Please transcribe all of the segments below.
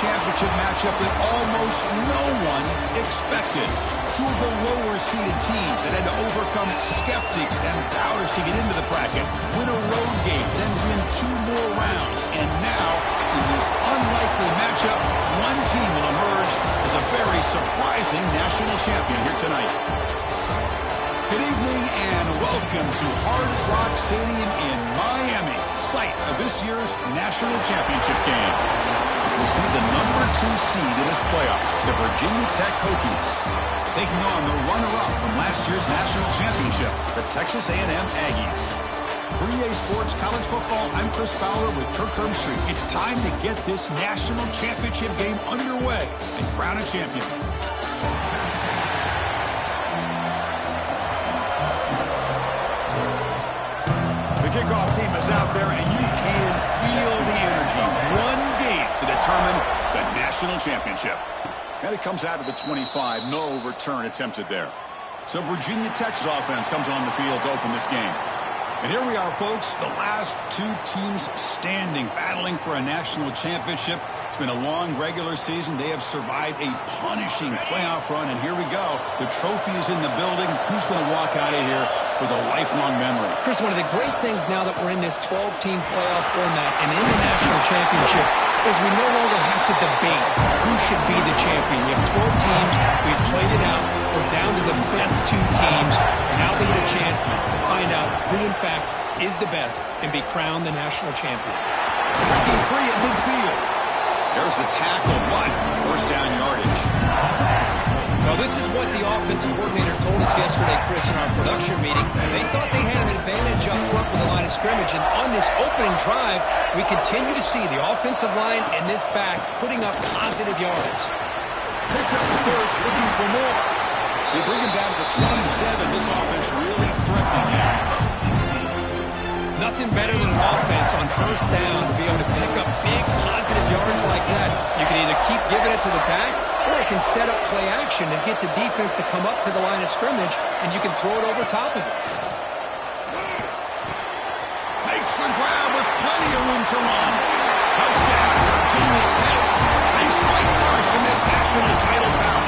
championship matchup that almost no one expected. Two of the lower-seeded teams that had to overcome skeptics and doubters to get into the bracket, win a road game, then win 2 more rounds. And now, in this unlikely matchup, one team will emerge as a very surprising national champion here tonight. Good evening and welcome to Hard Rock Stadium in Miami, site of this year's national championship game. As we see the number 2 seed in this playoff, the Virginia Tech Hokies, taking on the runner-up from last year's national championship, the Texas A&M Aggies. For EA Sports College Football, I'm Chris Fowler with Kirk Herbstreit. It's time to get this national championship game underway and crown a champion. The kickoff team is out there, and you can feel the energy. One game to determine the national championship. And it comes out of the 25. No return attempted there. So Virginia Tech's offense comes on the field to open this game. And here we are, folks, the last 2 teams standing, battling for a national championship. It's been a long regular season. They have survived a punishing playoff run, and here we go. The trophy is in the building. Who's going to walk out of here with a lifelong memory? Chris, one of the great things now that we're in this 12-team playoff format and in the national championship is we no longer have to debate who should be the champion. You have 12 teams. We've played it out. We're down to the best 2 teams. Now they get a chance to find out who, in fact, is the best and be crowned the national champion. Breaking free at midfield. There's the tackle, but first down yardage. Well, this is what the offensive coordinator told us yesterday, Chris, in our production meeting. They thought they had an advantage up front with the line of scrimmage, and on this opening drive, we continue to see the offensive line and this back putting up positive yards. Picks up the first, looking for more. They bring him down to the 27. This offense really threatening now. Nothing better than an offense on first down to be able to pick up big positive yards like that. You can either keep giving it to the back, or it can set up play action and get the defense to come up to the line of scrimmage, and you can throw it over top of it. Makes the grab with plenty of room to run. Touchdown, Virginia Tech. They strike first in this national title bout.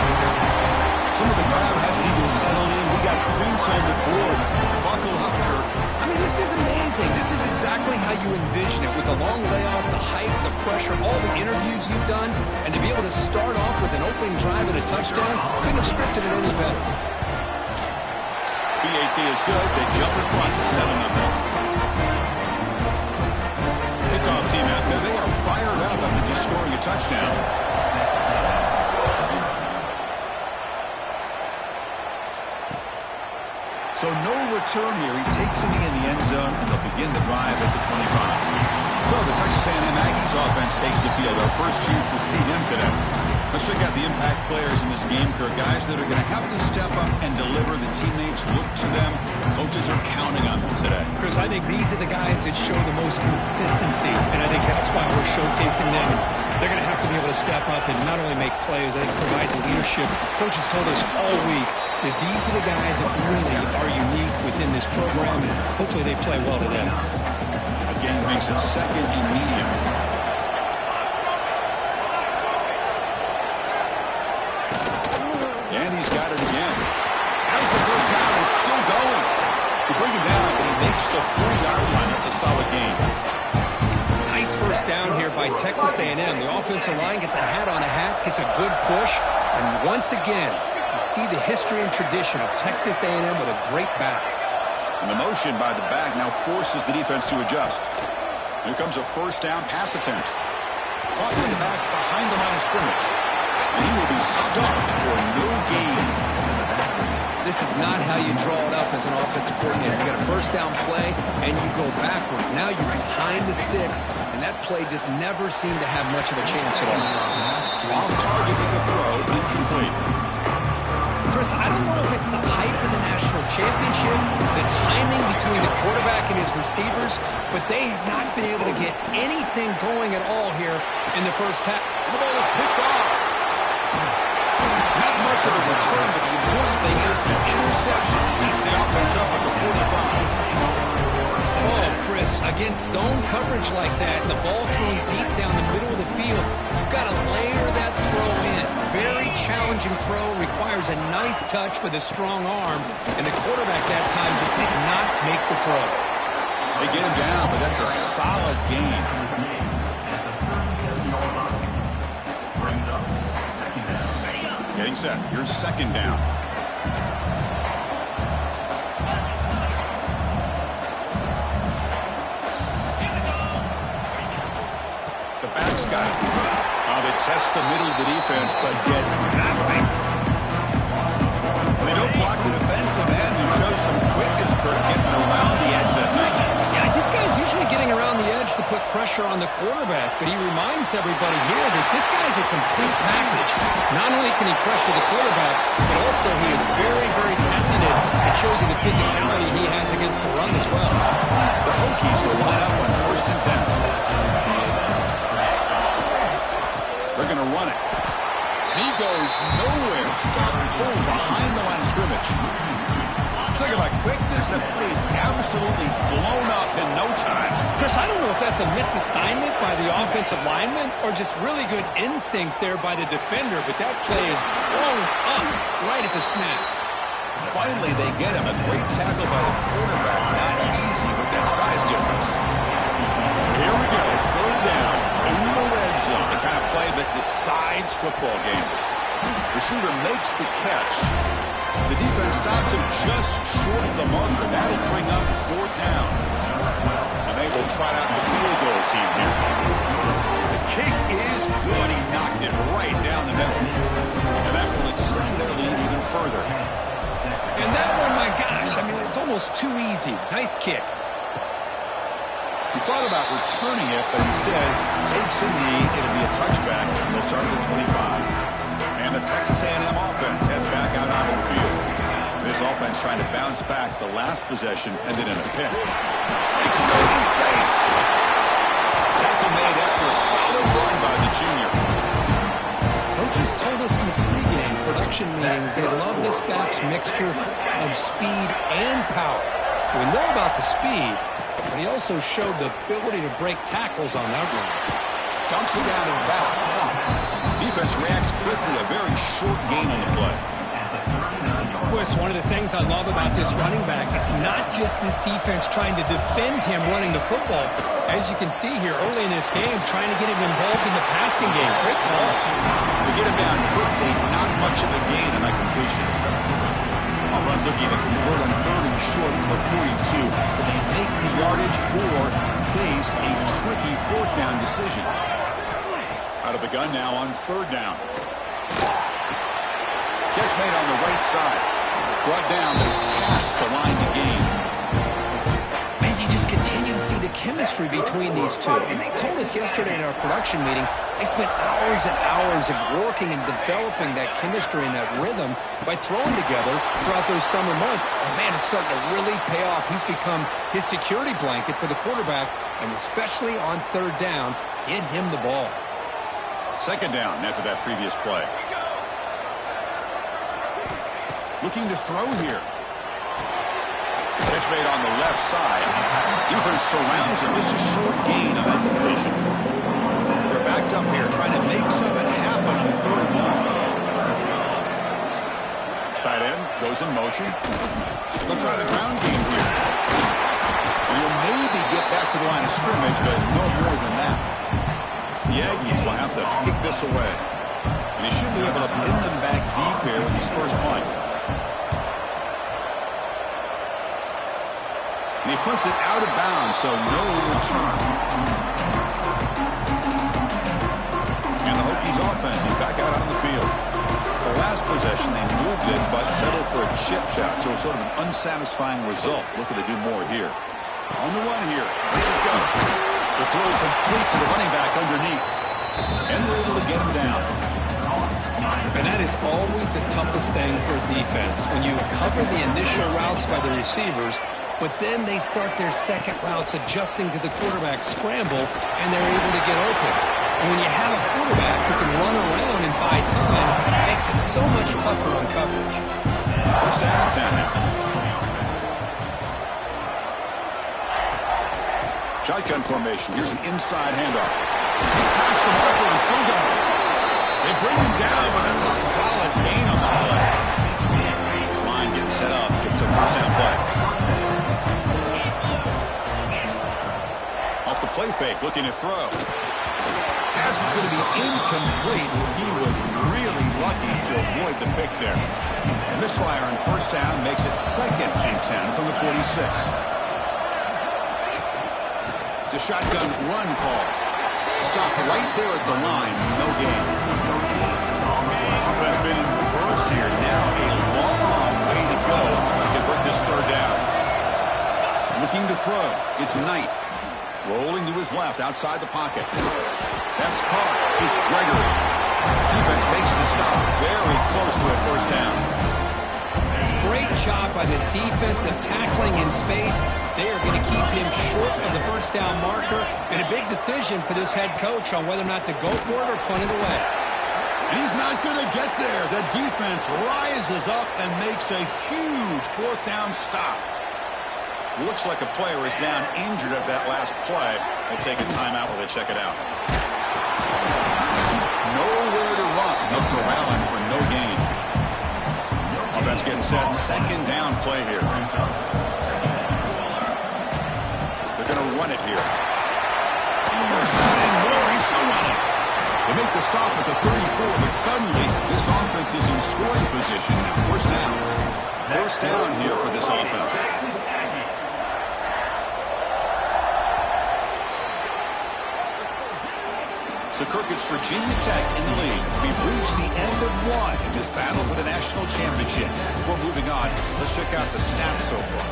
Some of the crowd hasn't even settled in. We got points on the board. Buckle up, Kirk. I mean, this is amazing. This is exactly how you envision it, with the long layoff, the height, the pressure, all the interviews you've done, and to be able to start off with an opening drive and a touchdown, couldn't have scripted it any better. BAT is good. They jump in front, 7-0. Kickoff team out there. They are fired up after just scoring a touchdown. So no return here. He takes it in the end zone, and they'll begin the drive at the 25. So the Texas A&M Aggies offense takes the field. Our first chance to see them today. Let's check out the impact players in this game, Kirk. Guys that are going to have to step up and deliver. The teammates look to them. Coaches are counting on them today. Chris, I think these are the guys that show the most consistency, and I think that's why we're showcasing them. They're going to have to be able to step up and not only make plays, I think provide the leadership. Coaches told us all week that these are the guys that really are unique within this program, and hopefully they play well today. Again, makes it second and medium. And he's got it again. As the first down is still going. They bring him down, but he makes the 40-yard line. That's a solid gain. Nice first down here by Texas A&M. The offensive line gets a hat on a hat, gets a good push, and once again, you see the history and tradition of Texas A&M with a great back. And the motion by the back now forces the defense to adjust. Here comes a first down pass attempt. Caught in the back behind the line of scrimmage. And he will be stuffed for no gain. This is not how you draw it up as an offensive coordinator. You got a first down play, and you go backwards. Now you're behind the sticks, and that play just never seemed to have much of a chance at all. Off target with the throw, incomplete. Chris, I don't know if it's the hype of the national championship, the timing between the quarterback and his receivers, but they have not been able to get anything going at all here in the first half. The ball is picked off. Not much of a return, but the important thing is the interception sets the offense up at the 45. Well, Oh, Chris, against zone coverage like that, and the ball thrown deep down the middle of the field, you've got to layer that throw in. Very challenging throw, requires a nice touch with a strong arm, and the quarterback that time just did not make the throw. They get him down, but that's a solid gain. Getting set. Here's second down. The back's got it. They test the middle of the defense, but get nothing. They don't block the defensive end who shows some quickness, Kurt, getting around the edge that time. Yeah, this guy's usually getting around the edge to put pressure on the quarterback, but he reminds everybody here that this guy's a complete package. Not only can he pressure the quarterback, but also he is very, very talented. It shows you the physicality he has against the run as well. The Hokies will line up on 1st and 10. They're going to run it. And he goes nowhere. Stop pull behind the line of scrimmage. Talk about quickness. That play is absolutely blown up in no time. Chris, I don't know if that's a misassignment by the offensive lineman or just really good instincts there by the defender, but that play is blown up right at the snap. Finally, they get him. A great tackle by the quarterback. Not easy with that size difference. So here we go. 3rd down in the red zone. The kind of play that decides football games. Receiver makes the catch. The defense stops him just short of the marker. That'll bring up 4th down. And they will trot out the field goal team here. The kick is good. He knocked it right down the middle. And that will extend their lead even further. And that one, my gosh, I mean, it's almost too easy. Nice kick. He thought about returning it, but instead takes a knee. It'll be a touchback. They'll start at the 25. And the Texas A&M offense heads back out onto the field. This offense trying to bounce back. The last possession ended in a pick. Makes it in space. Tackle made after a solid run by the junior. Coaches told us in the pregame production meetings they love this back's mixture of speed and power. We know about the speed, but he also showed the ability to break tackles on that run. Dumps it down to the back. Defense reacts quickly. A very short gain on the play. Chris, one of the things I love about this running back, it's not just this defense trying to defend him running the football. As you can see here early in this game, trying to get him involved in the passing game. Great call. They get him down quickly. Not much of a gain on that completion. Offense looking to convert on 3rd and short from the 42. Can they make the yardage or face a tricky 4th down decision? Out of the gun now on 3rd down. Catch made on the right side. Brought down, but past the line to gain. Man, you just continue to see the chemistry between these two. And they told us yesterday in our production meeting, they spent hours and hours of working and developing that chemistry and that rhythm by throwing together throughout those summer months. And man, it's starting to really pay off. He's become his security blanket for the quarterback, and especially on 3rd down, get him the ball. 2nd down after that previous play. Looking to throw here. Catch made on the left side. Defense surrounds him. Just a short gain on that completion. They're backed up here trying to make something happen on 3rd and long. Tight end goes in motion. They'll try the ground game here. And he'll maybe get back to the line of scrimmage, but no more than that. The Aggies will have to kick this away. And he should be able to pin them back deep here with his first punt. And he puts it out of bounds, so no return. And the Hokies offense is back out on the field. The last possession, they moved it, but settled for a chip shot, so sort of an unsatisfying result. Looking to do more here. On the run here. Let's it go. The throw complete to the running back underneath. And we're able to get him down. And that is always the toughest thing for a defense. When you cover the initial routes by the receivers, but then they start their second routes adjusting to the quarterback scramble, and they're able to get open. And when you have a quarterback who can run around and buy time, it makes it so much tougher on coverage. 1st down and 10 now. Shotgun formation. Here's an inside handoff. He's past the marker and still going. They bring him down, but that's a solid gain on the play. This line getting set up. It's a first down play. Off the play fake, looking to throw. Pass is going to be incomplete. He was really lucky to avoid the pick there. And misfire on first down makes it 2nd and 10 from the 46. It's a shotgun run call. Stop right there at the line. No gain. Offense been in reverse here. Now a long way to go to convert this 3rd down. Looking to throw. It's Knight. Rolling to his left outside the pocket. That's caught. It's Gregory. Defense makes the stop very close to a first down. Great job by this defensive tackling in space. They are going to keep him short of the first down marker, and a big decision for this head coach on whether or not to go for it or punt it away. He's not going to get there. The defense rises up and makes a huge 4th down stop. Looks like a player is down injured at that last play. They'll take a timeout while they check it out. Nowhere to run. No corralling for no gain. Offense getting set. 2nd down play here. They're going to run it here. First down and more. He's still running. They make the stop at the 34, but suddenly this offense is in scoring position. First down. First down here for this offense. So Kirkwood's Virginia Tech in the lead. We've reached the end of one in this battle for the national championship. Before moving on, let's check out the stats so far.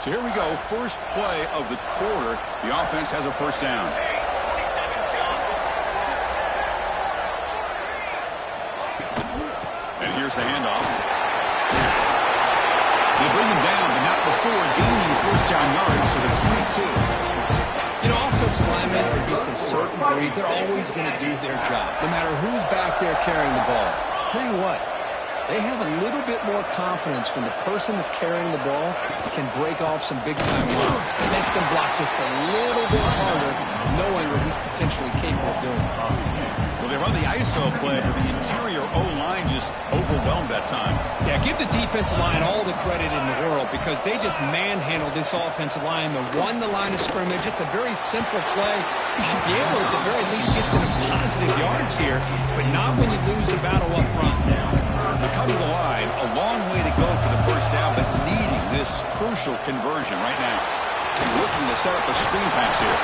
So here we go. First play of the quarter. The offense has a first down. And here's the handoff. They bring him down, but not before gaining first down yards to the 22. You know, offensive linemen are just a certain breed. They're always going to do their job, no matter who's back there carrying the ball. I'll tell you what, they have a little bit more confidence when the person that's carrying the ball can break off some big-time runs. It makes them block just a little bit harder, knowing what he's potentially capable of doing. Well, they run the ISO play, but the interior O-line just overwhelmed that time. Yeah, give the defensive line all the credit in the world because they just manhandled this offensive line. They won the line of scrimmage. It's a very simple play. You should be able to, at the very least, get some positive yards here, but not when you lose the battle up front. They're cutting the line. A long way to go for the first down, but needing this crucial conversion right now. Looking to set up a screen pass here.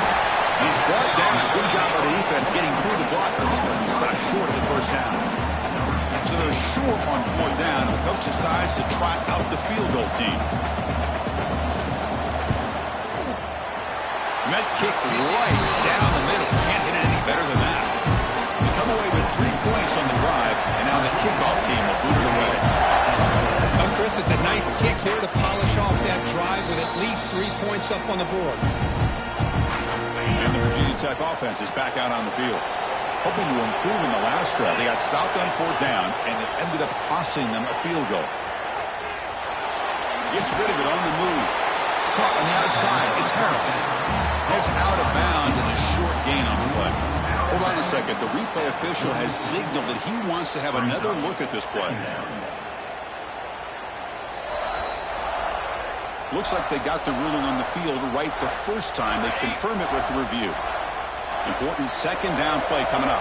He's brought down. Good job by the defense getting through the blockers. He stopped short of the first down. So they're short on 4th down, and the coach decides to trot out the field goal team. Met kick right down the middle. Can't hit it any better than that. They come away with 3 points on the drive, and now the kickoff team will boot it away. Well, Chris, it's a nice kick here to polish off that drive with at least 3 points up on the board. And the Virginia Tech offense is back out on the field. Hoping to improve in the last drive. They got stopped on 4th down, and it ended up costing them a field goal. Gets rid of it on the move. Caught on the outside. It's Harris. Heads out of bounds as a short gain on the play. Hold on a second. The replay official has signaled that he wants to have another look at this play. Looks like they got the ruling on the field right the first time. They confirm it with the review. Important 2nd down play coming up.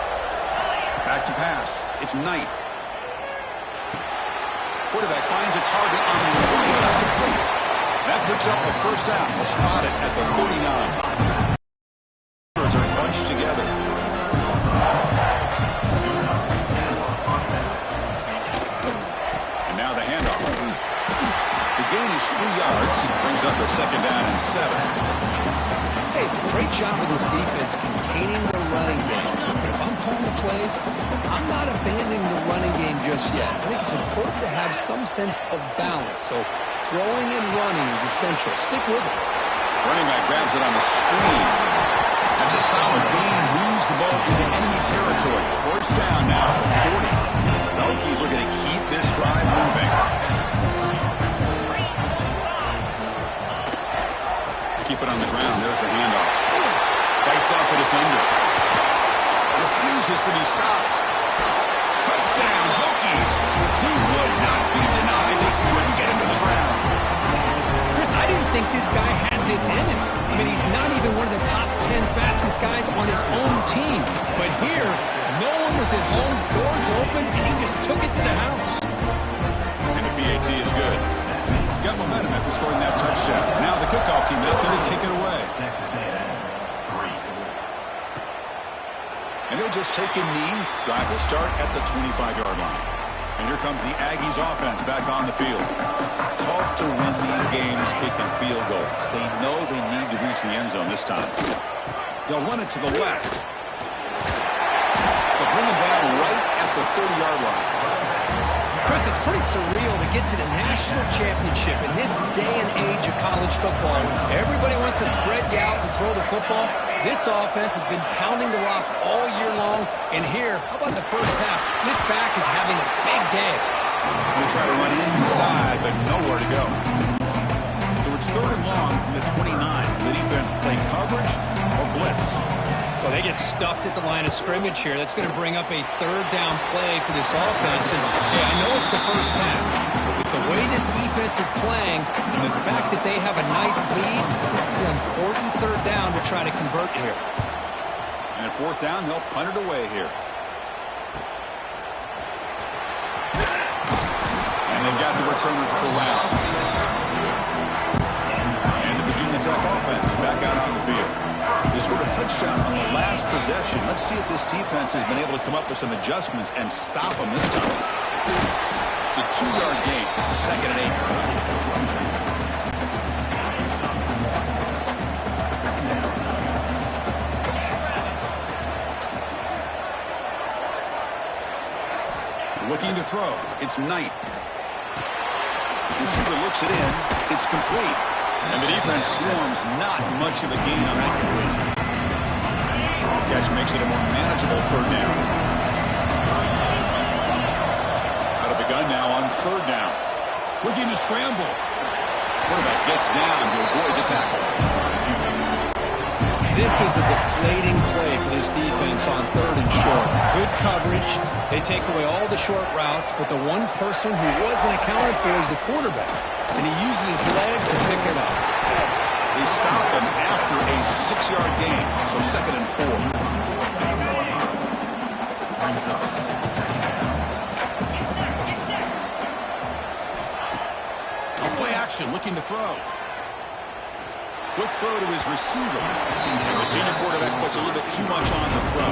Back to pass. It's Knight. Quarterback finds a target on the right. That's complete. That picks up a first down. We'll spot it at the 39. Are bunched together. And now the handoff. The gain is 3 yards. Brings up a 2nd down and 7. Hey, it's a great job of this defense containing the running game. But if I'm calling the plays, I'm not abandoning the running game just yet. I think it's important to have some sense of balance. So throwing and running is essential. Stick with it. Running back grabs it on the screen. That's a solid gain. Moves the ball into enemy territory. First down now at the 40. The Hokies are going to keep this drive moving. keep it on the ground. There's the handoff. Fights off the defender. Refuses to be stopped. Touchdown, Hokies. He would not be denied. They couldn't get him to the ground. Chris, I didn't think this guy had this in him. I mean, he's not even one of the top 10 fastest guys on his own team. But here, no one was at home, the doors open, and he just took it to the house. And the PAT is good. Got momentum after scoring that touchdown. Now the kickoff team out there to kick it away. And they'll just take a knee. Drive will start at the 25-yard line. And here comes the Aggies offense back on the field. Tough to win these games kicking field goals. They know they need to reach the end zone this time. They'll run it to the left. They'll bring them down right at the 30-yard line. Chris, it's pretty surreal to get to the national championship in this day and age of college football. Everybody wants to spread you out and throw the football. This offense has been pounding the rock all year long. And here, how about the first half? This back is having a big day. They try to run inside, but nowhere to go. So it's 3rd and long from the 29. The defense play coverage or blitz. Well, they get stuffed at the line of scrimmage here. That's going to bring up a 3rd down play for this offense. And, hey, I know it's the first half, but with the way this defense is playing and the fact that they have a nice lead, this is an important 3rd down to try to convert here. And at 4th down, they'll punt it away here. And they've got the returner corralled. And the Virginia Tech offense is back out on the field. They scored a touchdown on the last possession. Let's see if this defense has been able to come up with some adjustments and stop them this time. It's a 2-yard gain, 2nd and 8. Looking to throw. It's Knight. Receiver looks it in. It's complete. And the defense swarms, not much of a gain on that completion. Catch makes it a more manageable 3rd down. Out of the gun now on 3rd down. Looking to scramble. Quarterback gets down to avoid the tackle. This is a deflating play for this defense on 3rd and short. Good coverage. They take away all the short routes, but the one person who wasn't accounted for is the quarterback. And he uses his legs to pick it up. They stop him after a 6-yard gain, so 2nd and 4. A play action, looking to throw. Quick throw to his receiver. And the senior quarterback puts a little bit too much on the throw.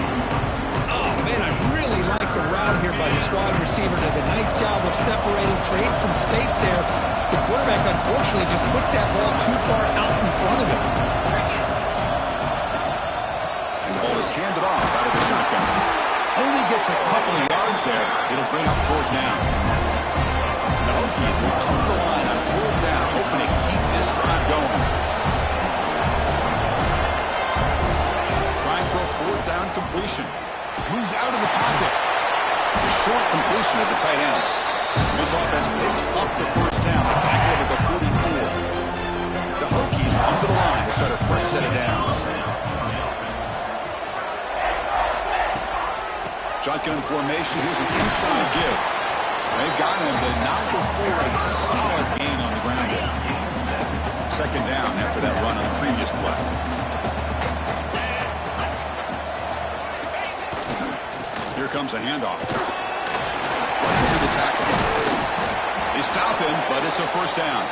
Oh, man, I really like the route here by the wide receiver. Does a nice job of separating, creates some space there. The quarterback, unfortunately, just puts that ball too far out in front of him. And the ball is handed off out of the shotgun. Only gets a couple of yards there. It'll bring up 4th down. The Hokies will come to the line on 4th down, hoping to keep this drive going. Trying for a 4th down completion. Moves out of the pocket. A short completion at the tight end. This offense picks up the 1st down. They tackle him at the 44. The Hokies come to the line to start a fresh set of downs. Shotgun formation. Here's an inside give. They've got him, but not before a solid gain on the ground. 2nd down after that run on the previous play. Here comes a handoff. Into the tackle. They stop him, but it's a 1st down.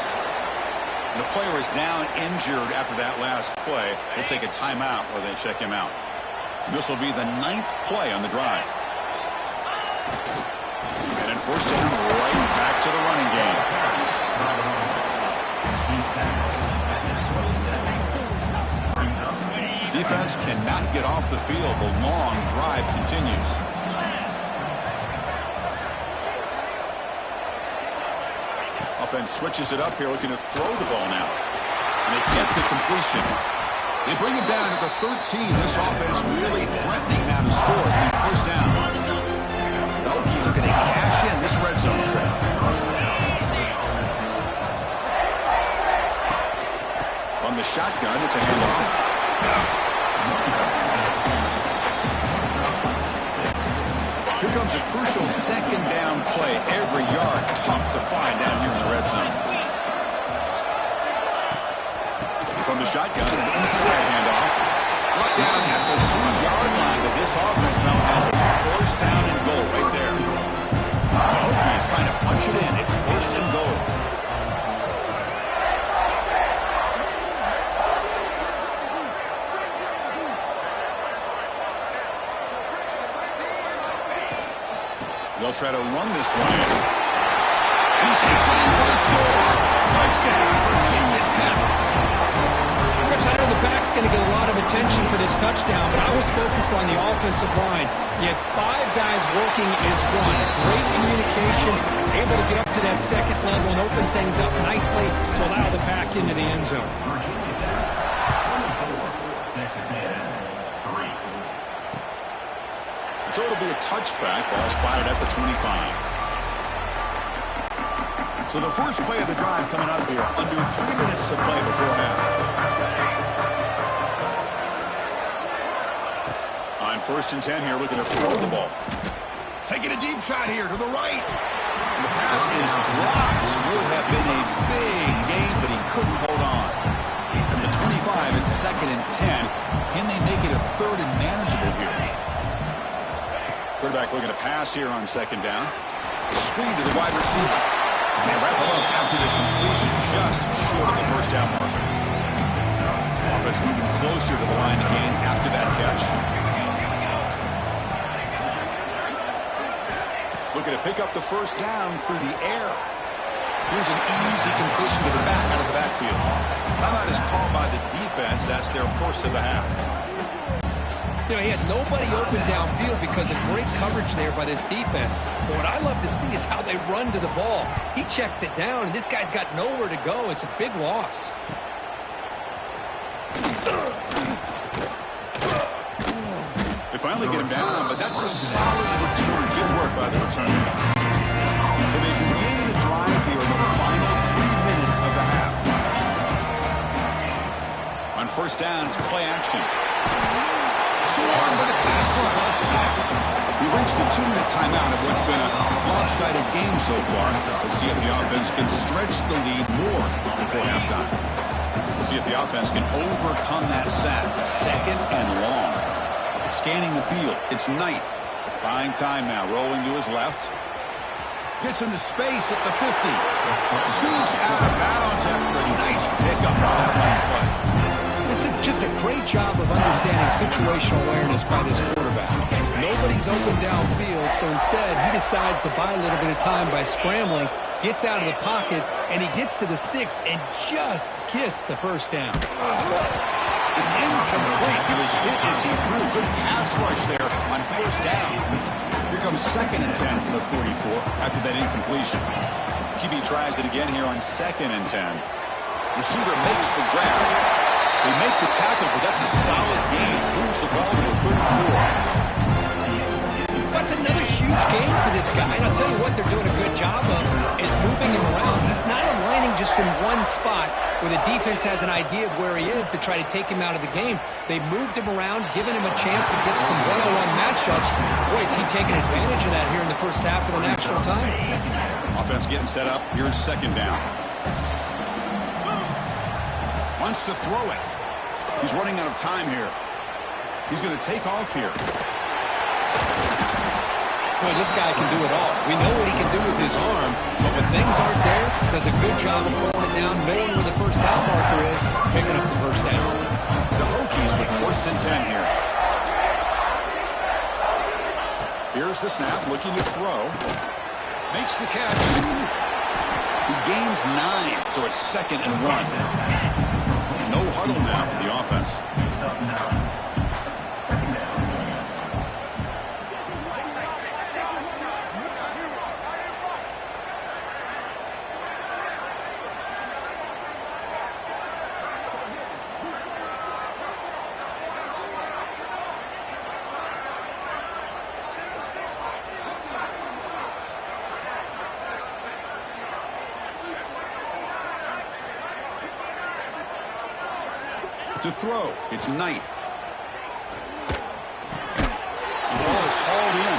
And the player is down injured after that last play. We'll take a timeout where they check him out. This will be the 9th play on the drive. And then 1st down, right back to the running game. Defense cannot get off the field. The long drive continues. Offense switches it up here, looking to throw the ball now. And they get the completion. They bring it down at the 13. This offense really threatening now to score on 1st down. The Hokies are going to cash in this red zone trap. On the shotgun, becomes a crucial second down play. Every yard tough to find down here in the red zone. From the shotgun, an inside handoff. Brought down at the 3-yard line, but this offense now has a first down and goal right there. The Hokies trying to punch it in. It's first and goal. They'll try to run this one in. He takes it in for the score. Touchdown, Virginia Tech. Chris, I know the back's going to get a lot of attention for this touchdown, but I was focused on the offensive line. You had 5 guys working as one. Great communication, able to get up to that second level and open things up nicely to allow the back into the end zone. So it'll be a touchback. Ball spotted at the 25. So the first play of the drive coming up here. Under 3 minutes to play before half. On first and 10 here, looking to throw the ball. Taking a deep shot here to the right. And the pass is dropped. Would have been a big gain, but he couldn't hold on. At the 25, it's second and 10. Can they make it a third and manageable here? Quarterback looking to pass here on second down. Screen to the wide receiver. And wrap it up after the completion, just short of the first down marker. Offense moving closer to the line again after that catch. Looking to pick up the first down through the air. Here's an easy completion to the back out of the backfield. Timeout is called by the defense. That's their first of the half. You know, he had nobody open downfield because of great coverage there by this defense. But what I love to see is how they run to the ball. He checks it down, and this guy's got nowhere to go. It's a big loss. They finally get him down, but that's a solid return. Good work by the returner. So they begin the drive here in the final 3 minutes of the half. On first down, it's play action. Swarmed by the pass rush. We reached the 2-minute timeout of what's been a lopsided game so far. Let's see if the offense can stretch the lead more before halftime. Let's see if the offense can overcome that sack. Second and long. Scanning the field. It's Knight. Buying time now. Rolling to his left. Gets into space at the 50. Scoots out of bounds after a nice pickup on that one play. This is just a great job of understanding situational awareness by this quarterback. Nobody's open downfield, so instead he decides to buy a little bit of time by scrambling, gets out of the pocket, and he gets to the sticks and just gets the first down. It's incomplete. He was hit as he threw. Good pass rush there on first down. Here comes second and 10 for the 44 after that incompletion. QB tries it again here on second and 10. Receiver makes the grab. They make the tackle, but that's a solid gain. Moves the ball to the 34. That's another huge game for this guy. And I'll tell you what they're doing a good job of is moving him around. He's not aligning just in one spot where the defense has an idea of where he is to try to take him out of the game. They moved him around, giving him a chance to get some one-on-one matchups. Boy, is he taking advantage of that here in the first half of the national title. Offense getting set up. Here's second down. Wants to throw it. He's running out of time here. He's going to take off here. Boy, this guy can do it all. We know what he can do with his arm, but when things aren't there, does a good job of pulling it down, knowing where the first down marker is, picking up the first down. The Hokies with first and 10 here. Here's the snap, looking to throw. Makes the catch. He gains 9, so it's second and 1. No huddle now for the offense. To throw, it's Knight. The ball is hauled in.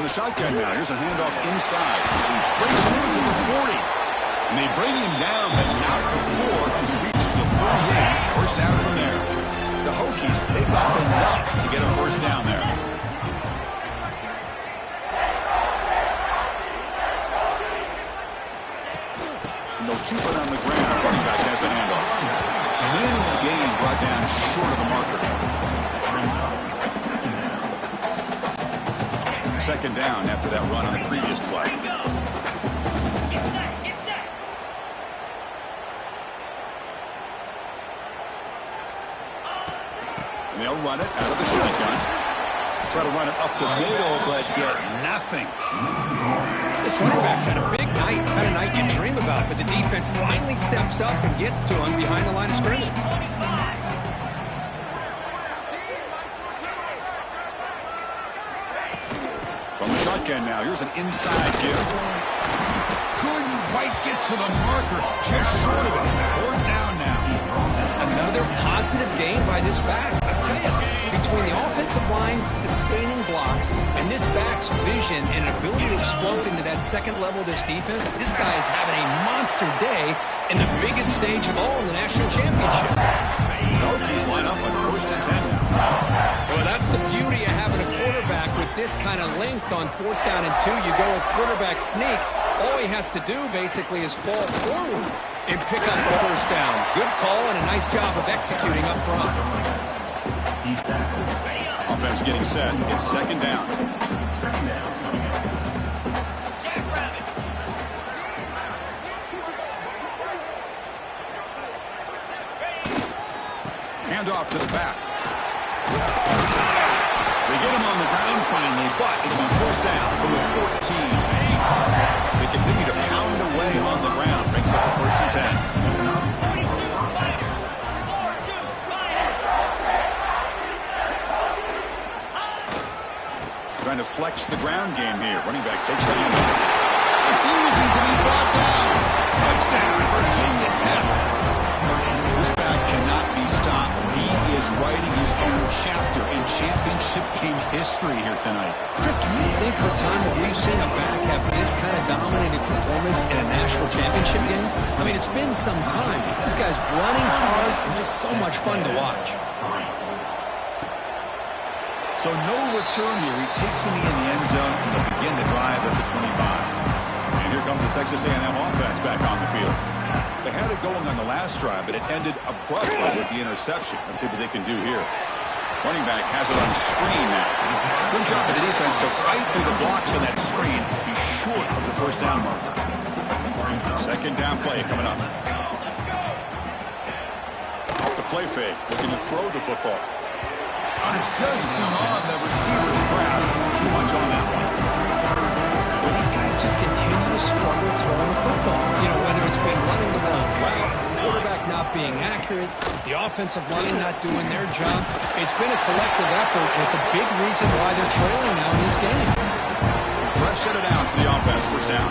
From the shotgun now, here's a handoff inside. Breaks loose at the 40. And they bring him down, but not before he reaches the 38. First down from there. The Hokies pick up enough to get a first down there. And they'll keep it on the ground. Running back has the handoff. Minimal gain brought down short of the marker. Second down after that run on the previous play. And they'll run it out of the shotgun. Try to run it up the middle, but get nothing. This running back's had a big night, kind of night you dream about, but the defense finally steps up and gets to him behind the line of scrimmage. From the shotgun now, here's an inside give. Couldn't quite get to the marker, just short of it. Fourth down now. Another positive gain by this back. I tell you, between the offensive line sustaining blocks and this back's vision and ability to explode into that second level of this defense, this guy is having a monster day in the biggest stage of all in the national championship. The Hokies line up on first and 10 now. Well, that's the beauty of having a quarterback with this kind of length on fourth down and 2. You go with quarterback sneak. All he has to do basically is fall forward and pick up the first down. Good call and a nice job of executing up front. Offense getting set. It's second down. Hand off to the back. They get him on the ground finally, but it'll be first down from the 14. They continue to pound away on the ground. Brings up the first and 10. Trying to flex the ground game here. Running back takes the handoff. Refusing to be brought down. Touchdown, Virginia Tech. This back cannot be stopped. He is writing his own chapter in championship game history here tonight. Chris, can you think of a time where we've seen a back have this kind of dominating performance in a national championship game? I mean, it's been some time. This guy's running hard and just so much fun to watch. So no return here. He takes it in the end zone and they'll begin the drive at the 25. And here comes the Texas A&M offense back on the field. They had it going on the last drive, but it ended abruptly with the interception. Let's see what they can do here. Running back has it on screen now. Good job by the defense to fight through the blocks on that screen. He's short of the first down marker. Second down play coming up. Off the play fake, looking to throw the football. And it's just beyond the receiver's grasp. Too much on that one. Well, these guys just continue to struggle throwing the football. You know, whether it's been running the wrong route, the quarterback not being accurate, the offensive line not doing their job. It's been a collective effort, and it's a big reason why they're trailing now in this game. Fresh set of downs for the offense. First down.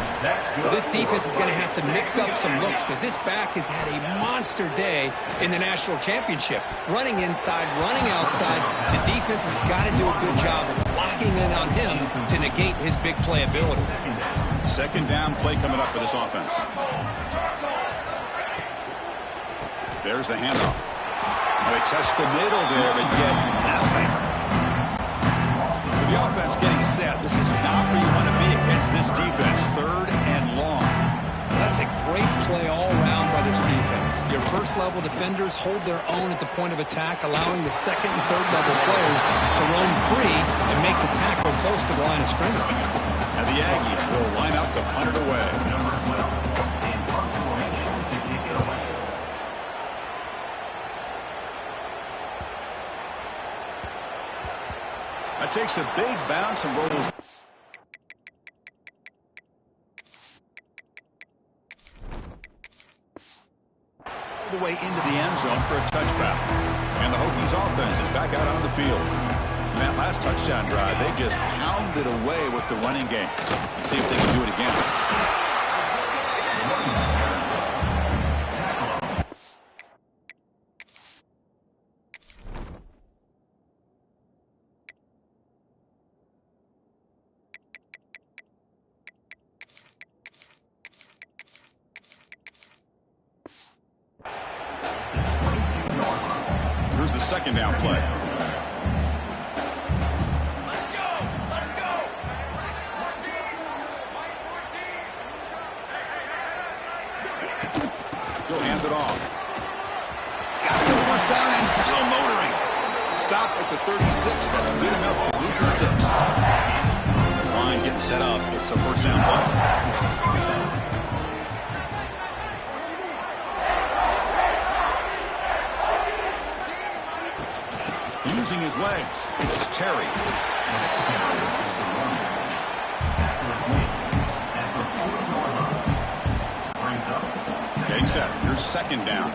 Well, this defense is going to have to mix up some looks because this back has had a monster day in the national championship. Running inside, running outside. The defense has got to do a good job of locking in on him to negate his big playability. Second down play coming up for this offense. There's the handoff. They test the middle there, but get nothing. So the offense getting set. This is not where you want to be against this defense. Third and long. That's a great play all around by this defense. Your first-level defenders hold their own at the point of attack, allowing the second and third-level players to roam free and make the tackle close to the line of scrimmage. And the Aggies will line up to punt it away. That takes a big bounce and rolls all the way into the end zone for a touchback. And the Hokies offense is back out on the field. In that last touchdown drive, they just pounded away with the running game. Let's see if they can do it again. Here's the second down play. He'll hand it off. Got the first down and still motoring. Stop at the 36. That's good enough to lead the sticks. This line getting set up. It's a first down play. Using his legs. It's Terry. Getting set. Here's second down.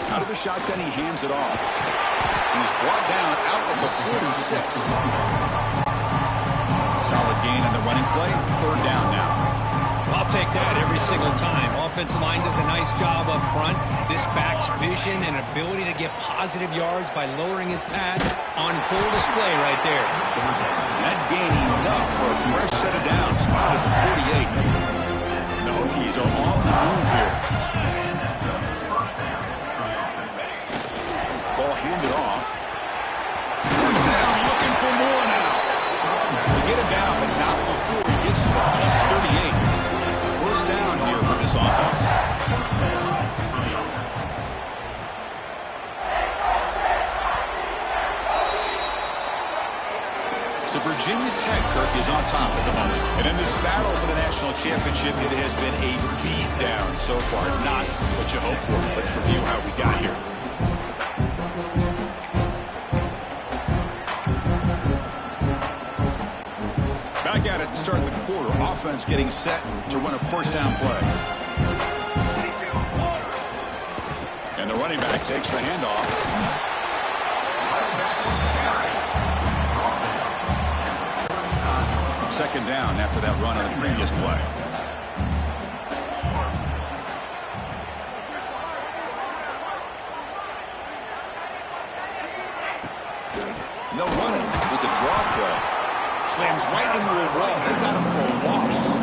Out of the shotgun, he hands it off. He's brought down out at the 46. Solid gain on the running play. Third down now. I'll take that every single time. Offensive line does a nice job up front. This back's vision and ability to get positive yards by lowering his pads on full display right there. That gain enough for a fresh set of downs. Spot at the 48. The Hokies are on the move here. Ball handed off. First down, looking for more now. They get him down, but not before he gets to the plus 38. First down here for this offense. So Virginia Tech, Kirk, is on top at the moment. And in this battle for the national championship, it has been a beat down so far. Not what you hoped for. Let's review how we got here. Back at it to start the quarter. Offense getting set to run a first down play. And the running back takes the handoff. Second down after that run on the previous play. No running with the draw play. Slams right into a wall. They got him for a loss.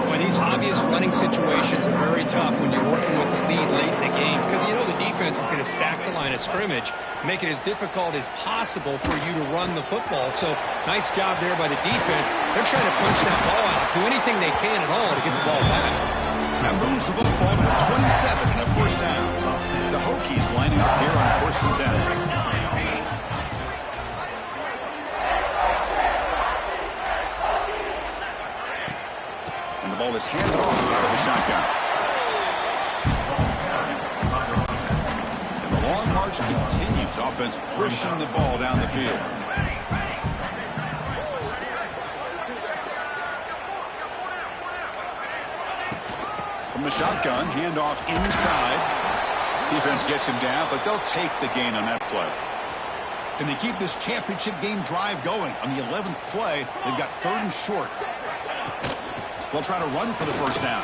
Well, these obvious running situations are very tough when you're working with the lead late in the game because you know the defense is going to stack the line of scrimmage, make it as difficult as possible for you to run the football. So nice job there by the defense. They're trying to punch that ball out, do anything they can at all to get the ball back. That moves the football to the 27 and a first down. The Hokies lining up here on first and 10. The ball is handed off out of the shotgun. And the long march continues. Offense pushing the ball down the field. From the shotgun, handoff inside. Defense gets him down, but they'll take the gain on that play. Can they keep this championship game drive going? On the 11th play, they've got third and short. They'll try to run for the first down.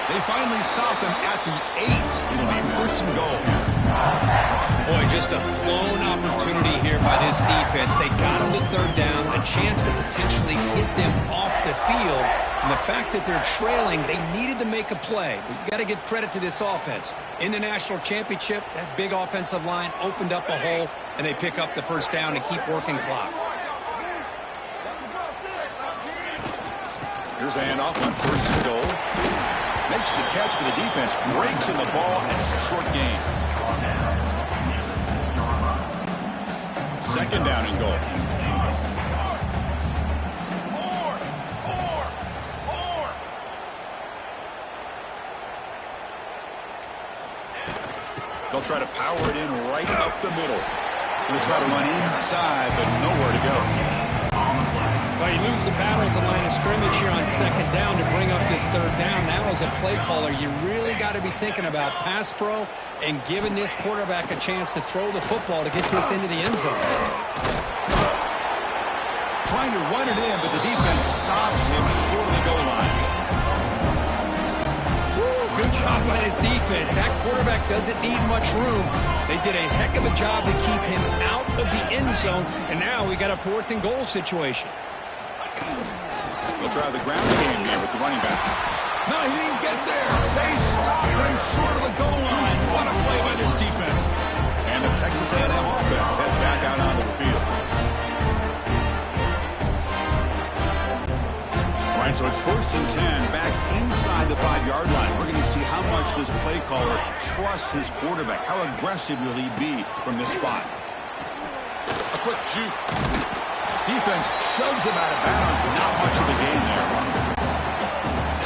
They finally stop them at the 8. It'll be first and goal. Boy, just a blown opportunity here by this defense. They got them to third down, a chance to potentially get them off the field. And the fact that they're trailing, they needed to make a play. But you got to give credit to this offense. In the national championship, that big offensive line opened up a hole, and they pick up the first down and keep working clock. Here's the handoff on first and goal. Makes the catch for the defense. Breaks in the ball, and it's a short gain. Second down and goal. They'll try to power it in right up the middle. They'll try to run inside, but nowhere to go. Well, you lose the battle at the line of scrimmage here on second down to bring up this third down. Now, as a play caller, you really got to be thinking about pass pro and giving this quarterback a chance to throw the football to get this into the end zone. Trying to run it in, but the defense stops him short of the goal line. Woo, Good job by this defense. That quarterback doesn't need much room. They did a heck of a job to keep him out of the end zone, and now we got a 4th and goal situation. They'll try the ground game here with the running back. No, he didn't get there. They stopped him short of the goal line. What a play by this defense. And the Texas A&M offense heads back out onto the field. All right, so it's 1st and 10 back inside the 5-yard line. We're going to see how much this play caller trusts his quarterback. How aggressive will he be from this spot? A quick juke. Defense shoves him out of bounds. Not much of a gain there.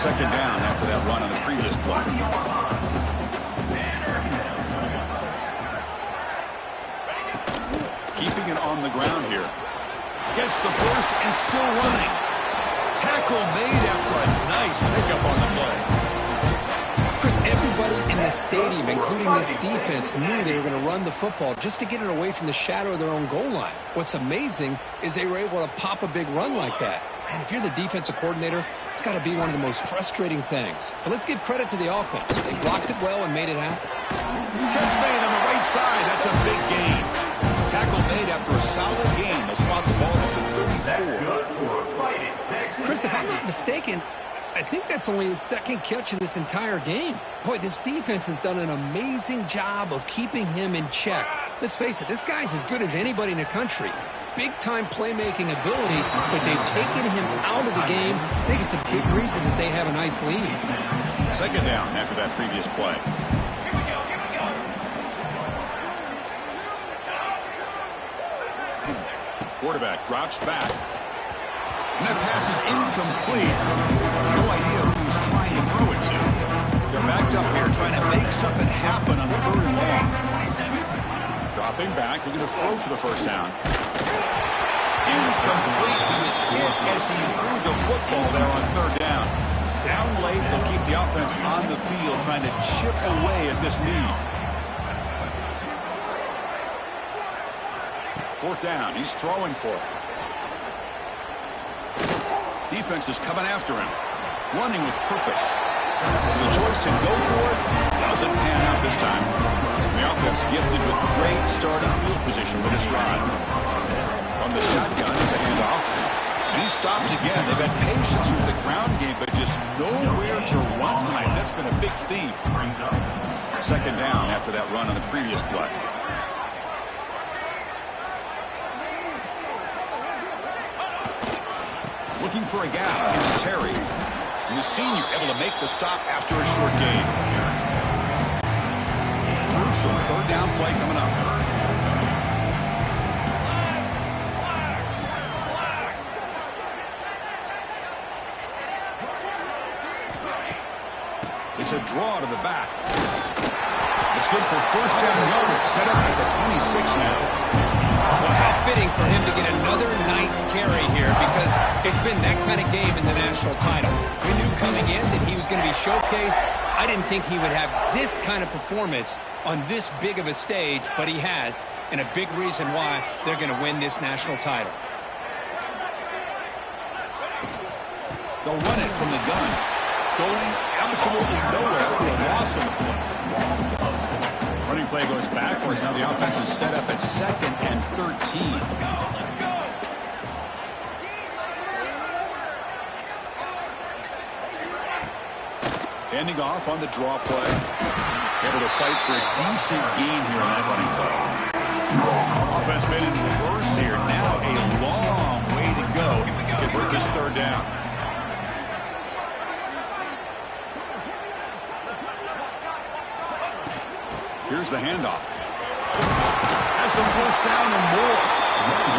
2nd down after that run on the previous play. Keeping it on the ground here. Gets the first and still running. Tackle made after a nice pickup on the play. Chris, everybody in the stadium, including this defense, knew they were going to run the football just to get it away from the shadow of their own goal line. What's amazing is they were able to pop a big run like that. And if you're the defensive coordinator, it's got to be one of the most frustrating things. But let's give credit to the offense. They blocked it well and made it happen. Catch made on the right side. That's a big gain. Tackle made after a solid gain. They'll spot the ball at the 34. Chris, if I'm not mistaken, I think that's only his 2nd catch of this entire game. Boy, this defense has done an amazing job of keeping him in check. Let's face it, this guy's as good as anybody in the country. Big-time playmaking ability, but they've taken him out of the game. I think it's a big reason that they have a nice lead. 2nd down after that previous play. Quarterback drops back. And that pass is incomplete. No idea who he's trying to throw it to. They're backed up here trying to make something happen on the 3rd and long. Dropping back, looking to throw for the 1st down. Incomplete. He was hit as he threw the football there on 3rd down. Down late, they'll keep the offense on the field trying to chip away at this lead. 4th down, he's throwing for it. Defense is coming after him. Running with purpose. So the choice to go for it doesn't pan out this time. The offense gifted with great starting field position for this drive. From the shotgun, it's a handoff. And he's stopped again. They've had patience with the ground game, but just nowhere to run tonight. That's been a big theme. 2nd down after that run on the previous play. Looking for a gap against Terry. And the senior able to make the stop after a short gain. Crucial 3rd down play coming up. It's a draw to the back. It's good for 1st down yardage. Set up at the 26 now. Well, how fitting for him to get another nice carry here, because it's been that kind of game in the national title. We knew coming in that he was going to be showcased. I didn't think he would have this kind of performance on this big of a stage, but he has, and a big reason why they're going to win this national title. They'll run it from the gun. Going absolutely nowhere with a loss on the play. Running play goes backwards. Now the offense is set up at 2nd and 13. Ending off on the draw play. Able to fight for a decent gain here in that running play. Offense made it in reverse here. Now a long way to go to convert this 3rd down. Here's the handoff. Has the 1st down and more.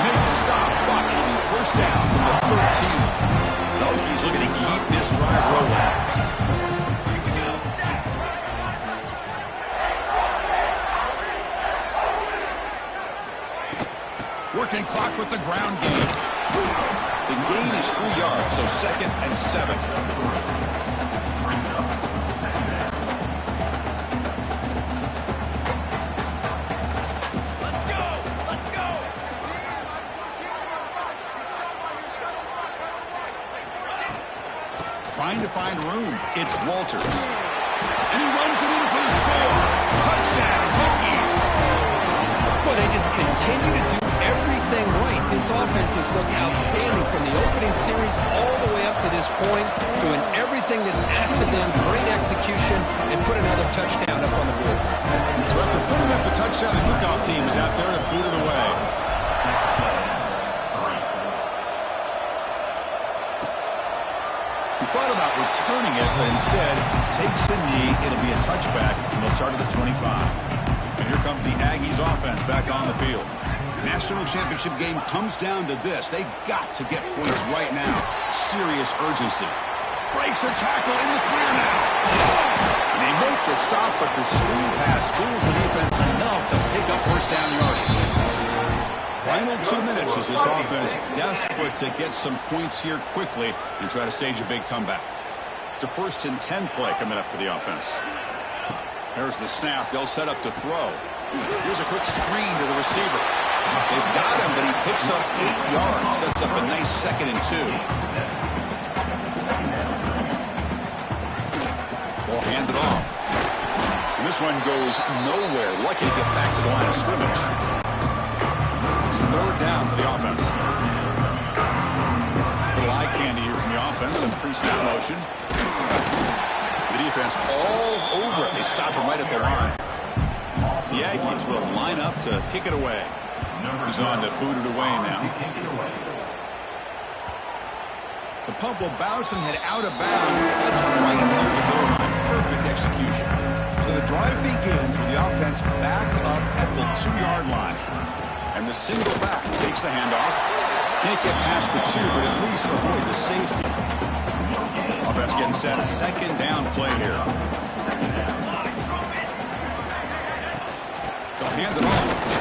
Make the stop, but it'll be 1st down from the 13. The Hokies looking to keep this drive rolling. Working clock with the ground game. The gain is 3 yards, so 2nd and 7. Trying to find room. It's Walters. And he runs it in for the score. Touchdown, Hokies. Well, they just continue to do everything right. This offense has looked outstanding from the opening series all the way up to this point, doing everything that's asked of them, great execution, and put another touchdown up on the board. So after putting up a touchdown, the kickoff team is out there to boot it away. He thought about returning it, but instead takes the knee. It'll be a touchback, and they'll start at the 25. And here comes the Aggies offense back on the field. National championship game comes down to this. They've got to get points right now. Serious urgency. Breaks a tackle in the clear now. And they make the stop, but the screen pass fools the defense enough to pick up first down yardage. Final 2 minutes as this offense desperate to get some points here quickly and try to stage a big comeback. It's a 1st and 10 play coming up for the offense. There's the snap. They'll set up to throw. Here's a quick screen to the receiver. They've got him, but he picks up 8 yards. Sets up a nice 2nd and 2. Ball handed off. And this one goes nowhere. Lucky to get back to the line of scrimmage. It's 3rd down for the offense. Little eye candy here from the offense. Some pre-snap motion. The defense all over it. They stop him right at the line. The Aggies will line up to kick it away. He's on to boot it away now. The pump will bounce and head out of bounds. That's right near the goal line. Perfect execution. So the drive begins with the offense backed up at the 2-yard line. And the single back takes the handoff. Can't get past the 2, but at least avoid the safety. Offense getting set. A 2nd down play here. They'll hand it off.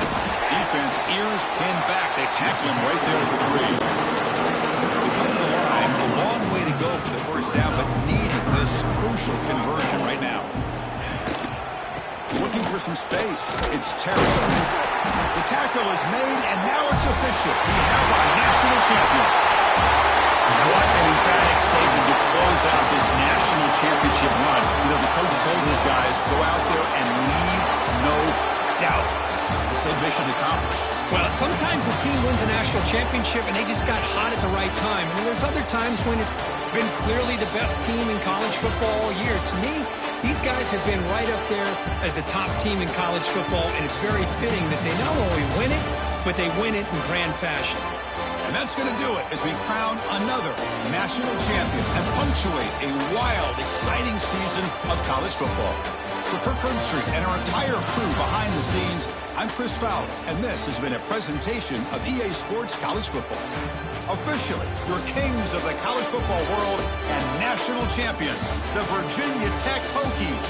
Defense, ears pinned back. They tackle him right there at the 3. They come to the line. A long way to go for the first down, but needing this crucial conversion right now. Looking for some space. It's Terry. The tackle is made, and now it's official. We have our national champions. What an emphatic statement to close out this national championship run. You know, the coach told his guys, go out there and leave no doubt. Say mission accomplished. Well, sometimes a team wins a national championship and they just got hot at the right time. And there's other times when it's been clearly the best team in college football all year. To me, these guys have been right up there as the top team in college football, and it's very fitting that they not only win it, but they win it in grand fashion. And that's going to do it as we crown another national champion and punctuate a wild, exciting season of college football. For Kirk Herbstreit and our entire crew behind the scenes, I'm Chris Fowler, and this has been a presentation of EA Sports College Football. Officially, your kings of the college football world and national champions, the Virginia Tech Hokies.